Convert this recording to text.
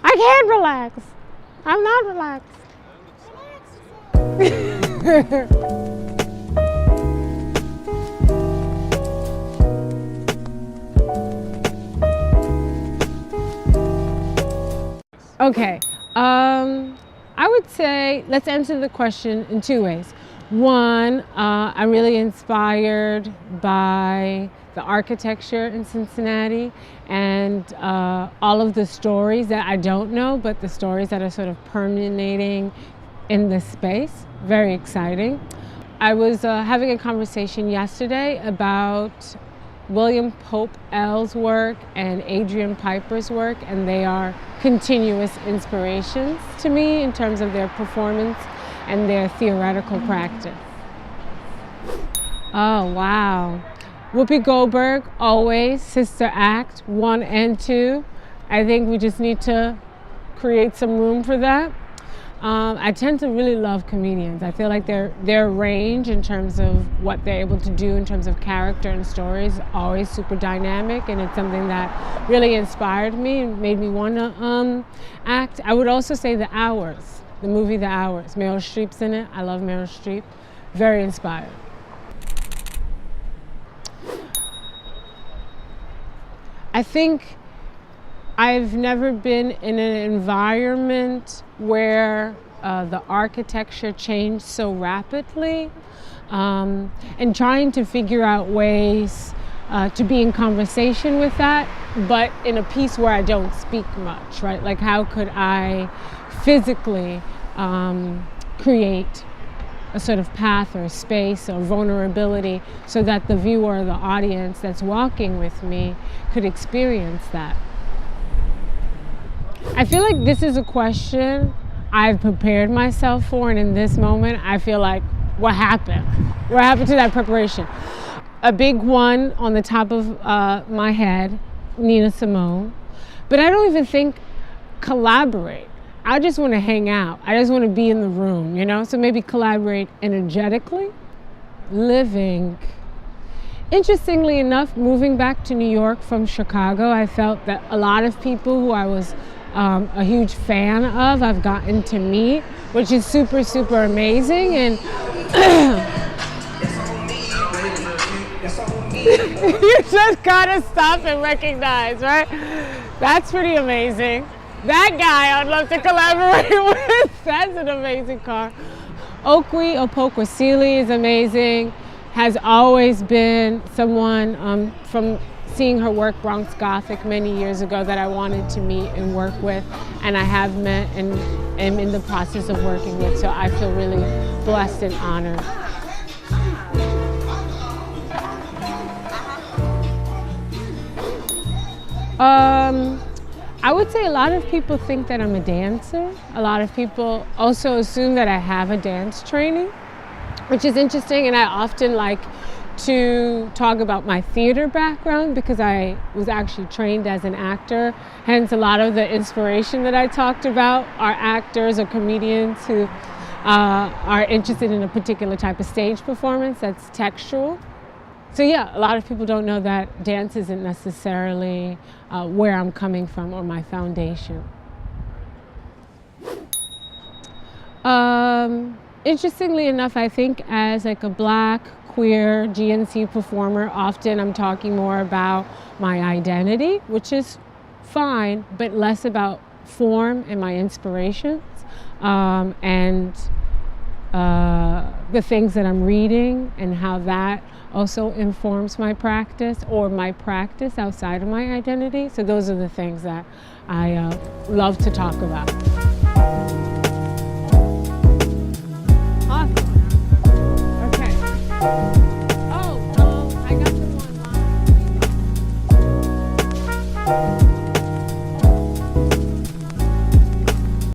I can't relax. I'm not relaxed. Okay, I would say let's answer the question in two ways. One, I'm really inspired by the architecture in Cincinnati and all of the stories that I don't know, but the stories that are sort of permeating in this space. Very exciting. I was having a conversation yesterday about William Pope L's work and Adrian Piper's work, and they are continuous inspirations to me in terms of their performance and their theoretical practice. Oh, wow. Whoopi Goldberg, always, Sister Act 1 and 2. I think we just need to create some room for that. I tend to really love comedians. I feel like their range in terms of what they're able to do in terms of character and stories is always super dynamic, and it's something that really inspired me and made me want to act. I would also say The Hours, the movie The Hours. Meryl Streep's in it. I love Meryl Streep. Very inspired. I think I've never been in an environment where the architecture changed so rapidly, and trying to figure out ways to be in conversation with that, but in a piece where I don't speak much, right? Like, how could I physically create a sort of path or space or vulnerability so that the viewer or the audience that's walking with me could experience that. I feel like this is a question I've prepared myself for, and in this moment I feel like, what happened? What happened to that preparation? A big one on the top of my head, Nina Simone, but I don't even think collaborate. I just want to hang out. I just want to be in the room, you know? So maybe collaborate energetically. Living. Interestingly enough, moving back to New York from Chicago, I felt that a lot of people who I was a huge fan of, I've gotten to meet, which is super, super amazing. And you just gotta stop and recognize, right? That's pretty amazing. That guy I'd love to collaborate with. That's an amazing car. Okwe Opokwesili is amazing. Has always been someone from seeing her work Bronx Gothic many years ago that I wanted to meet and work with, and I have met and am in the process of working with, so I feel really blessed and honored. I would say a lot of people think that I'm a dancer. A lot of people also assume that I have a dance training, which is interesting, and I often like to talk about my theater background because I was actually trained as an actor. Hence, a lot of the inspiration that I talked about are actors or comedians who are interested in a particular type of stage performance that's textual. So yeah, a lot of people don't know that dance isn't necessarily where I'm coming from or my foundation. Interestingly enough, I think as like a Black, queer, GNC performer, often I'm talking more about my identity, which is fine, but less about form and my inspirations, and the things that I'm reading and how that also informs my practice or my practice outside of my identity. So those are the things that I love to talk about. Awesome. Okay.